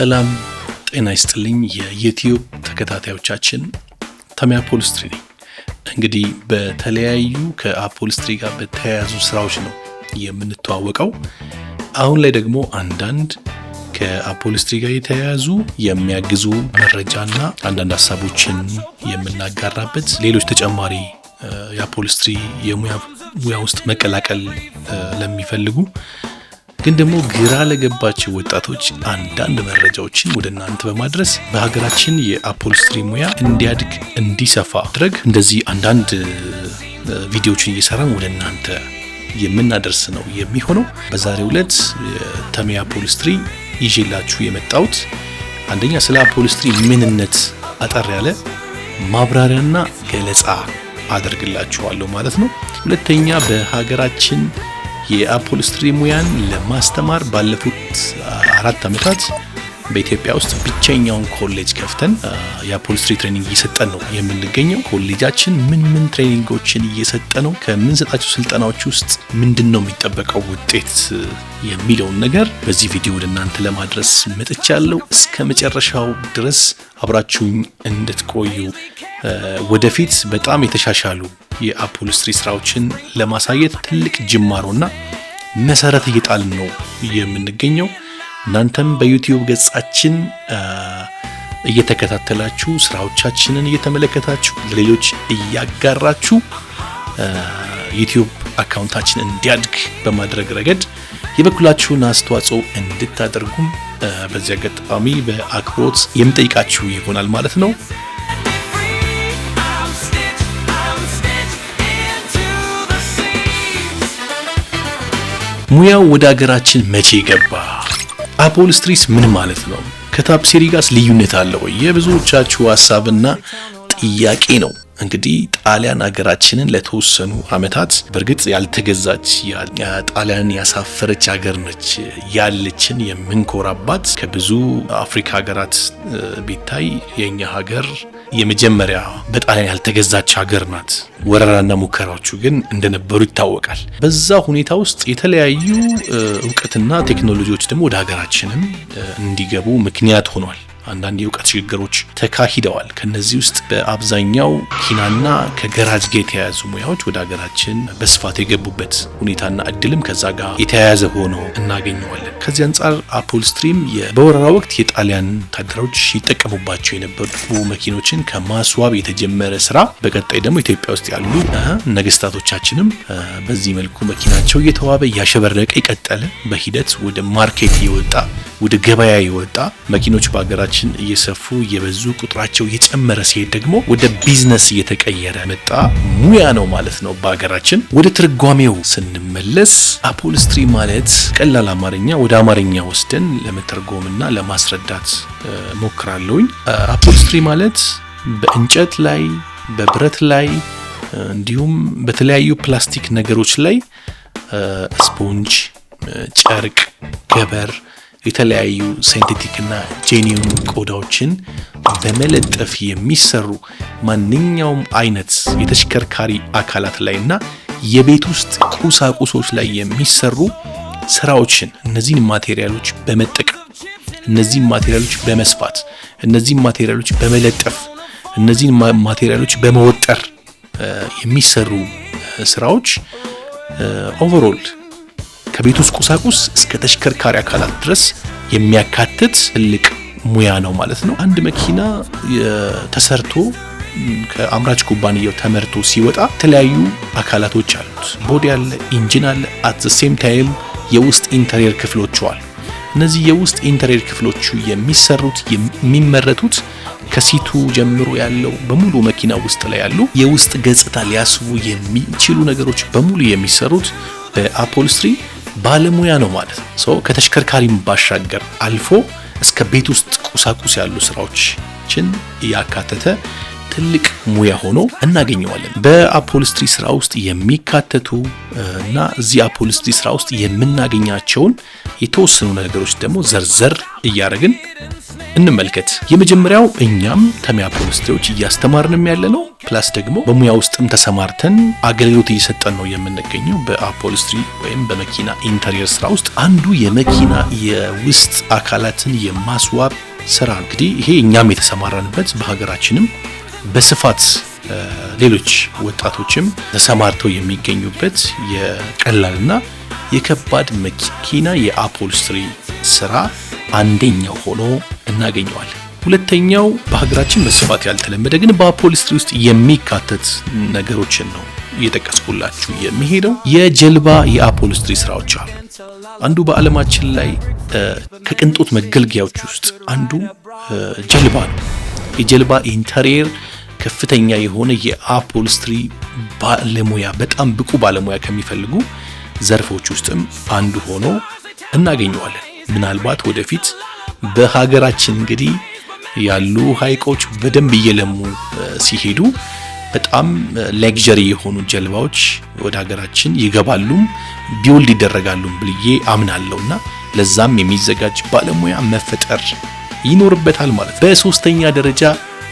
ሰላም ጤና ይስጥልኝ የዩቲዩብ ተከታታዮቻችን ተሚያ ፖሊስትሪ ነኝ። እንግዲህ በተለያዩ ከአፖሊስትሪ ጋር በተያያዙ ስራዎች ነው የምንተዋወቀው። አሁን ላይ ደግሞ አንዳንድ ከአፖሊስትሪ ጋር የተያያዙ የሚያግዙ መረጃና አንዳንድ ሀሳቦችን የምናጋራበት ሌሎች ተጨማሪ የአፖሊስትሪ የሙያ ውስጥ መቀላቀል ለሚፈልጉ ግን ደግሞ ግራ ለገባቸው ወጣቶች አንዳንድ መረጃዎችን ወደ እናንተ በማድረስ በሀገራችን የአፖሊስትሪ ሙያ እንዲያድግ እንዲሰፋ ማድረግ እንደዚህ አንዳንድ ቪዲዮዎችን እየሰራን ወደ እናንተ የምናደርስ ነው የሚሆነው። በዛሬው ዕለት ተሚያ ፖሊስትሪ ይዤላችሁ የመጣሁት አንደኛ ስለ አፖሊስትሪ ምንነት አጠር ያለ ማብራሪያና ገለጻ አደርግላችኋለሁ ማለት ነው። ሁለተኛ በሀገራችን የአፖሊስትሪ ሙያን ለማስተማር ባለፉት 4 ዓመታት በኢትዮጵያ ውስጥ ብቸኛውን ኮሌጅ ከፍተን የአፖሊስትሪ ትሬኒንግ እየሰጠን ነው የምንገኘው። ኮሌጃችን ምን ትሬኒንጎችን እየሰጠ ነው፣ ከምንሰጣቸው ስልጠናዎች ውስጥ ምንድነው የሚጠበቀው ውጤት የሚለውን ነገር በዚህ ቪዲዮ ወደ እናንተ ለማድረስ መጥቻለሁ። እስከ መጨረሻው ድረስ አብራችሁኝ እንድትቆዩ ወደፊት በጣም የተሻሻሉ የአፖሊስትሪ ስራዎችን ለማሳየት ትልቅ ጅማሮና መሰረት እየጣልን ነው የምንገኘው። እናንተም በዩቲዩብ ገጻችን እየተከታተላችሁ ስራዎቻችንን እየተመለከታችሁ ለሌሎች እያጋራችሁ ዩቲዩብ አካውንታችን እንዲያድግ በማድረግ ረገድ የበኩላችሁን አስተዋጽኦ እንድታደርጉም በዚህ አጋጣሚ በአክብሮት የምጠይቃችሁ ይሆናል ማለት ነው። ሙያው ወደ ሀገራችን መቼ ገባ? አፖሊስትሪስ ምን ማለት ነው? ከታፒሴሪ ጋርስ ልዩነት አለው? የብዙዎቻችሁ ሀሳብና ጥያቄ ነው። እንግዲህ ጣሊያን ሀገራችንን ለተወሰኑ አመታት በእርግጥ ያልተገዛች ጣሊያን ያሳፈረች ሀገር ነች ያለችን የምንኮራባት። ከብዙ አፍሪካ ሀገራት ቢታይ የኛ ሀገር የመጀመሪያ በጣሊያን ያልተገዛች ሀገር ናት። ወረራና ሙከራዎቹ ግን እንደነበሩ ይታወቃል። በዛ ሁኔታ ውስጥ የተለያዩ እውቀትና ቴክኖሎጂዎች ደግሞ ወደ ሀገራችንም እንዲገቡ ምክንያት ሆኗል። አንዳንድ የእውቀት ሽግግሮች ተካሂደዋል። ከነዚህ ውስጥ በአብዛኛው ኪናና ከገራጅ ጋር የተያያዙ ሙያዎች ወደ ሀገራችን በስፋት የገቡበት ሁኔታና እድልም ከዛ ጋር የተያያዘ ሆኖ እናገኘዋለን። ከዚህ አንጻር አፖሊስትሪም በወረራ ወቅት የጣሊያን ወታደሮች ይጠቀሙባቸው የነበሩ መኪኖችን ከማስዋብ የተጀመረ ስራ፣ በቀጣይ ደግሞ ኢትዮጵያ ውስጥ ያሉ ነገስታቶቻችንም በዚህ መልኩ መኪናቸው እየተዋበ እያሸበረቀ ይቀጠለ። በሂደት ወደ ማርኬት የወጣ ወደ ገበያ የወጣ መኪኖች በሀገራችን እየሰፉ እየበዙ ቁጥራቸው እየጨመረ ሲሄድ ደግሞ ወደ ቢዝነስ እየተቀየረ መጣ ሙያ ነው ማለት ነው በሀገራችን። ወደ ትርጓሜው ስንመለስ አፖሊስትሪ ማለት ቀላል አማርኛ ወደ አማርኛ ወስደን ለመተርጎምና ለማስረዳት ሞክራለሁኝ። አፖሊስትሪ ማለት በእንጨት ላይ በብረት ላይ እንዲሁም በተለያዩ ፕላስቲክ ነገሮች ላይ ስፖንጅ፣ ጨርቅ፣ ገበር፣ የተለያዩ ሲንቴቲክና ጄኒውን ቆዳዎችን በመለጠፍ የሚሰሩ ማንኛውም አይነት የተሽከርካሪ አካላት ላይና የቤት ውስጥ ቁሳቁሶች ላይ የሚሰሩ ስራዎችን እነዚህን ማቴሪያሎች በመጠቀም እነዚህን ማቴሪያሎች በመስፋት እነዚህን ማቴሪያሎች በመለጠፍ እነዚህን ማቴሪያሎች በመወጠር የሚሰሩ ስራዎች ኦቨርኦል ከቤት ውስጥ ቁሳቁስ እስከ ተሽከርካሪ አካላት ድረስ የሚያካትት ትልቅ ሙያ ነው ማለት ነው። አንድ መኪና ተሰርቶ ከአምራች ኩባንያው ተመርቶ ሲወጣ የተለያዩ አካላቶች አሉት። ቦዲ አለ፣ ኢንጂን አለ፣ አት ዘ ሴም ታይም የውስጥ ኢንተሪየር ክፍሎች አሉ። እነዚህ የውስጥ ኢንተሪየር ክፍሎቹ የሚመረቱት ከሲቱ ጀምሮ ያለው በሙሉ መኪና ውስጥ ላይ ያሉ የውስጥ ገጽታ ሊያስቡ የሚችሉ ነገሮች በሙሉ የሚሰሩት በአፖሊስትሪ ባለሙያ ነው ማለት ነው። ከተሽከርካሪም ባሻገር አልፎ እስከ ቤት ውስጥ ቁሳቁስ ያሉ ስራዎችን ያካተተ ትልቅ ሙያ ሆኖ እናገኘዋለን። በአፖሊስትሪ ስራ ውስጥ የሚካተቱ እና እዚህ አፖሊስትሪ ስራ ውስጥ የምናገኛቸውን የተወሰኑ ነገሮች ደግሞ ዘርዘር እያደረግን እንመልከት። የመጀመሪያው እኛም ተሚ አፖልስትሪዎች እያስተማርንም ያለነው ፕላስ ደግሞ በሙያ ውስጥም ተሰማርተን አገልግሎት እየሰጠን ነው የምንገኘው በአፖልስትሪ ወይም በመኪና ኢንተሪየር ስራ ውስጥ አንዱ የመኪና የውስጥ አካላትን የማስዋብ ስራ። እንግዲህ ይሄ እኛም የተሰማራንበት በሀገራችንም በስፋት ሌሎች ወጣቶችም ተሰማርተው የሚገኙበት የቀላልና የከባድ መኪና የአፖልስትሪ ስራ አንደኛው ሆኖ እናገኘዋለን። ሁለተኛው በሀገራችን በስፋት ያልተለመደ ግን በአፖልስትሪ ውስጥ የሚካተት ነገሮችን ነው እየጠቀስኩላችሁ የሚሄደው። የጀልባ የአፖልስትሪ ስራዎች አሉ። አንዱ በዓለማችን ላይ ከቅንጦት መገልገያዎች ውስጥ አንዱ ጀልባ ነው። የጀልባ ኢንተሪየር ከፍተኛ የሆነ የአፖልስትሪ ባለሙያ በጣም ብቁ ባለሙያ ከሚፈልጉ ዘርፎች ውስጥም አንዱ ሆኖ እናገኘዋለን። ምናልባት ወደፊት በሀገራችን እንግዲህ ያሉ ሐይቆች በደንብ እየለሙ ሲሄዱ በጣም ሌክዠሪ የሆኑ ጀልባዎች ወደ ሀገራችን ይገባሉ፣ ቢውልድ ይደረጋሉ ብዬ አምናለሁና ለዛም የሚዘጋጅ ባለሙያ መፈጠር ይኖርበታል ማለት ነው። በሶስተኛ ደረጃ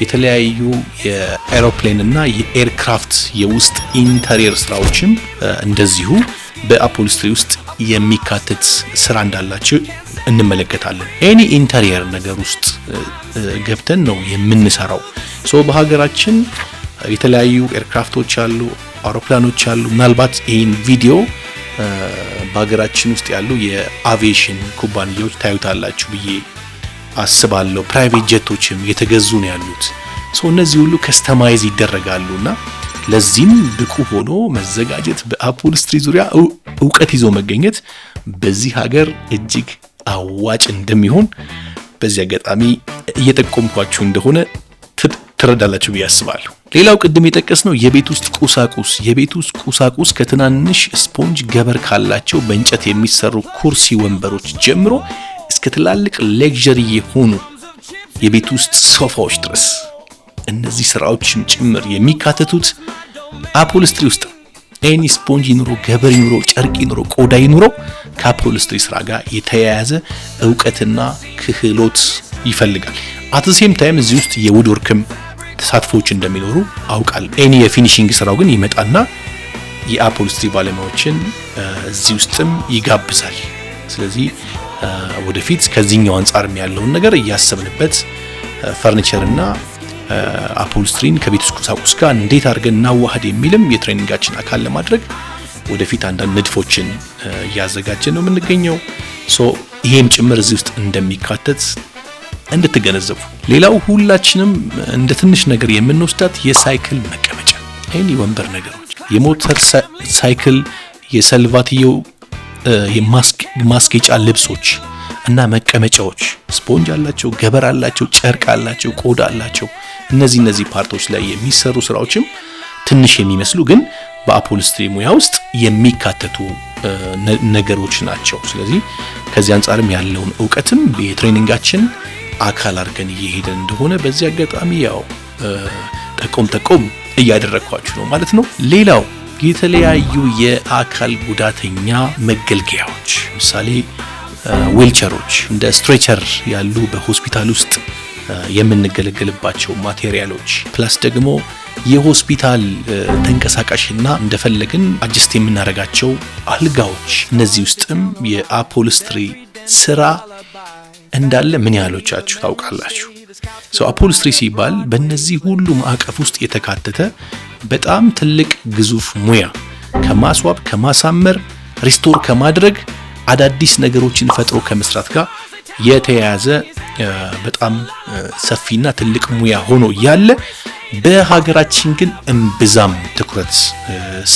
የተለያዩ የኤሮፕሌን እና የኤርክራፍት የውስጥ ኢንተሪየር ስራዎችም እንደዚሁ በአፖልስትሪ ውስጥ የሚካተት ስራ እንዳላቸው እንመለከታለን። ኤኒ ኢንተሪየር ነገር ውስጥ ገብተን ነው የምንሰራው። በሀገራችን የተለያዩ ኤርክራፍቶች አሉ፣ አውሮፕላኖች አሉ። ምናልባት ይህን ቪዲዮ በሀገራችን ውስጥ ያሉ የአቪዬሽን ኩባንያዎች ታዩታላችሁ ብዬ አስባለሁ። ፕራይቬት ጀቶችም የተገዙ ነው ያሉት። እነዚህ ሁሉ ከስተማይዝ ይደረጋሉና ለዚህም ብቁ ሆኖ መዘጋጀት በአፖልስትሪ ዙሪያ እውቀት ይዞ መገኘት በዚህ ሀገር እጅግ አዋጭ እንደሚሆን በዚህ አጋጣሚ እየጠቆምኳችሁ እንደሆነ ትረዳላችሁ ብዬ አስባለሁ። ሌላው ቅድም የጠቀስነው የቤት ውስጥ ቁሳቁስ። የቤት ውስጥ ቁሳቁስ ከትናንሽ ስፖንጅ ገበር ካላቸው በእንጨት የሚሰሩ ኩርሲ ወንበሮች ጀምሮ እስከ ትላልቅ ሌክዠሪ የሆኑ የቤት ውስጥ ሶፋዎች ድረስ እነዚህ ስራዎችም ጭምር የሚካተቱት አፖልስትሪ ውስጥ ኤኒ ስፖንጅ ይኑሮ፣ ገበር ይኑሮ፣ ጨርቅ ይኑሮ፣ ቆዳ ይኑሮ ከአፖልስትሪ ስራ ጋር የተያያዘ እውቀትና ክህሎት ይፈልጋል። አትሴም ታይም እዚህ ውስጥ የውድ ወርክም ተሳትፎች እንደሚኖሩ አውቃለሁ። ኤኒ የፊኒሺንግ ስራው ግን ይመጣና የአፖልስትሪ ባለሙያዎችን እዚህ ውስጥም ይጋብዛል። ስለዚህ ወደፊት ከዚህኛው አንጻርም ያለውን ነገር እያሰብንበት ፈርኒቸርና አፖልስትሪን ከቤት ውስጥ ቁሳቁስ ጋር እንዴት አድርገን እናዋህድ የሚልም የትሬኒንጋችን አካል ለማድረግ ወደፊት አንዳንድ ንድፎችን እያዘጋጀን ነው የምንገኘው። ይሄም ጭምር እዚህ ውስጥ እንደሚካተት እንድትገነዘቡ። ሌላው ሁላችንም እንደ ትንሽ ነገር የምንወስዳት የሳይክል መቀመጫ፣ ይሄን የወንበር ነገሮች፣ የሞተር ሳይክል የሰልቫትዮ የማስጌጫ ልብሶች እና መቀመጫዎች ስፖንጅ አላቸው፣ ገበር አላቸው፣ ጨርቅ አላቸው፣ ቆዳ አላቸው። እነዚህ ፓርቶች ላይ የሚሰሩ ስራዎችም ትንሽ የሚመስሉ ግን በአፖልስትሪ ሙያ ውስጥ የሚካተቱ ነገሮች ናቸው። ስለዚህ ከዚህ አንጻርም ያለውን እውቀትም የትሬኒንጋችን አካል አድርገን እየሄደን እንደሆነ በዚህ አጋጣሚ ያው ጠቆም እያደረግኳችሁ ነው ማለት ነው። ሌላው የተለያዩ የአካል ጉዳተኛ መገልገያዎች ምሳሌ ዊልቸሮች፣ እንደ ስትሬቸር ያሉ በሆስፒታል ውስጥ የምንገለገልባቸው ማቴሪያሎች ፕላስ ደግሞ የሆስፒታል ተንቀሳቃሽና እንደፈለግን አጅስት የምናደርጋቸው አልጋዎች፣ እነዚህ ውስጥም የአፖልስትሪ ስራ እንዳለ ምን ያህሎቻችሁ ታውቃላችሁ? አፖልስትሪ ሲባል በእነዚህ ሁሉ ማዕቀፍ ውስጥ የተካተተ በጣም ትልቅ ግዙፍ ሙያ ከማስዋብ ከማሳመር ሪስቶር ከማድረግ አዳዲስ ነገሮችን ፈጥሮ ከመስራት ጋር የተያያዘ በጣም ሰፊና ትልቅ ሙያ ሆኖ ያለ በሀገራችን ግን እምብዛም ትኩረት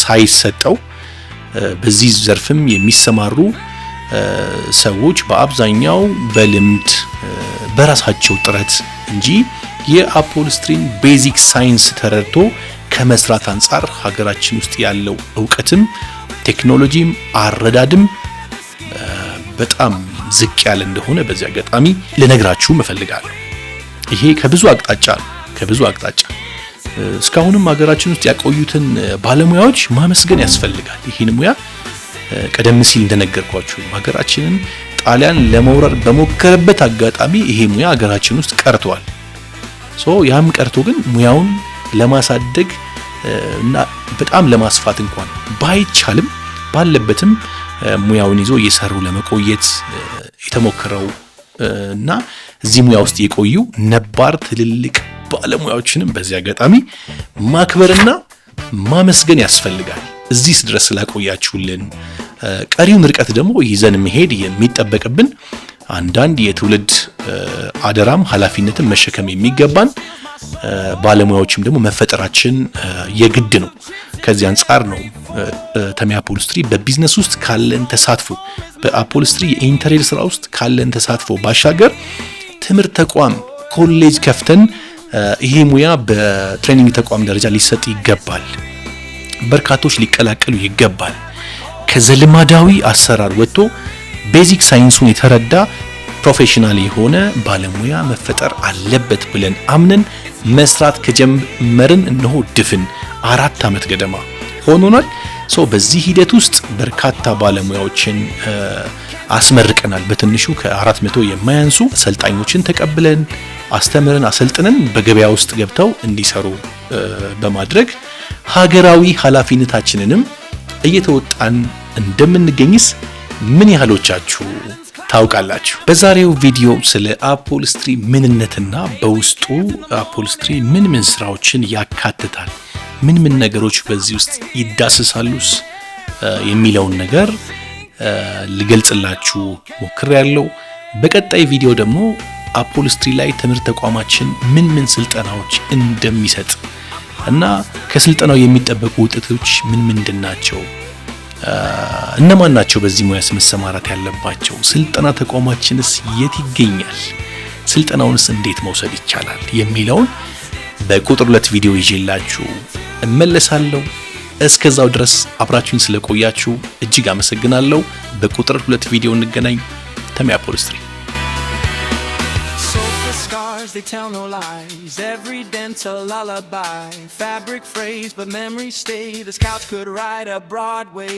ሳይሰጠው በዚህ ዘርፍም የሚሰማሩ ሰዎች በአብዛኛው በልምድ በራሳቸው ጥረት እንጂ የአፖልስትሪን ቤዚክ ሳይንስ ተረድቶ ከመስራት አንጻር ሀገራችን ውስጥ ያለው እውቀትም ቴክኖሎጂም አረዳድም በጣም ዝቅ ያለ እንደሆነ በዚህ አጋጣሚ ልነግራችሁ እፈልጋለሁ። ይሄ ከብዙ አቅጣጫ እስካሁንም ሀገራችን ውስጥ ያቆዩትን ባለሙያዎች ማመስገን ያስፈልጋል። ይህን ሙያ ቀደም ሲል እንደነገርኳችሁ ሀገራችንን ጣሊያን ለመውረር በሞከረበት አጋጣሚ ይሄ ሙያ ሀገራችን ውስጥ ቀርቷል። ያም ቀርቶ ግን ሙያውን ለማሳደግ እና በጣም ለማስፋት እንኳን ባይቻልም ባለበትም ሙያውን ይዞ እየሰሩ ለመቆየት የተሞከረው እና እዚህ ሙያ ውስጥ የቆዩ ነባር ትልልቅ ባለሙያዎችንም በዚህ አጋጣሚ ማክበርና ማመስገን ያስፈልጋል። እዚህ ድረስ ስላቆያችሁልን ቀሪውን ርቀት ደግሞ ይዘን መሄድ የሚጠበቅብን አንዳንድ የትውልድ አደራም ኃላፊነትን መሸከም የሚገባን ባለሙያዎችም ደግሞ መፈጠራችን የግድ ነው። ከዚህ አንጻር ነው ተሚ አፖልስትሪ በቢዝነስ ውስጥ ካለን ተሳትፎ በአፖልስትሪ የኢንተሪየር ስራ ውስጥ ካለን ተሳትፎ ባሻገር ትምህርት ተቋም ኮሌጅ ከፍተን ይሄ ሙያ በትሬኒንግ ተቋም ደረጃ ሊሰጥ ይገባል። በርካቶች ሊቀላቀሉ ይገባል። ከዘልማዳዊ አሰራር ወጥቶ ቤዚክ ሳይንሱን የተረዳ ፕሮፌሽናል የሆነ ባለሙያ መፈጠር አለበት ብለን አምነን መስራት ከጀመርን እነሆ ድፍን 4 ዓመት ገደማ ሆኖናል። በዚህ ሂደት ውስጥ በርካታ ባለሙያዎችን አስመርቀናል። በትንሹ ከ400 የማያንሱ ሰልጣኞችን ተቀብለን አስተምረን አሰልጥነን በገበያ ውስጥ ገብተው እንዲሰሩ በማድረግ ሀገራዊ ኃላፊነታችንንም እየተወጣን እንደምንገኝስ ምን ያህሎቻችሁ ታውቃላችሁ? በዛሬው ቪዲዮ ስለ አፖልስትሪ ምንነትና በውስጡ አፖልስትሪ ምን ስራዎችን ያካትታል፣ ምን ነገሮች በዚህ ውስጥ ይዳሰሳሉስ የሚለውን ነገር ልገልጽላችሁ ሞክሬያለሁ። በቀጣይ ቪዲዮ ደግሞ አፖልስትሪ ላይ ትምህርት ተቋማችን ምን ስልጠናዎች እንደሚሰጥ እና ከስልጠናው የሚጠበቁ ውጤቶች ምንድናቸው፣ እነማን ናቸው በዚህ ሙያ መሰማራት ያለባቸው፣ ስልጠና ተቋማችንስ የት ይገኛል፣ ስልጠናውንስ እንዴት መውሰድ ይቻላል የሚለውን በቁጥር 2 ቪዲዮ ይዤላችሁ እመለሳለሁ። እስከዛው ድረስ አብራችሁኝ ስለቆያችሁ እጅግ አመሰግናለሁ። በቁጥር 2 ቪዲዮ እንገናኝ። ተሚ አፖልስትሪ They tell no lies, every dent's a lullaby. Fabric phrase, but memories stay. This couch could ride a Broadway.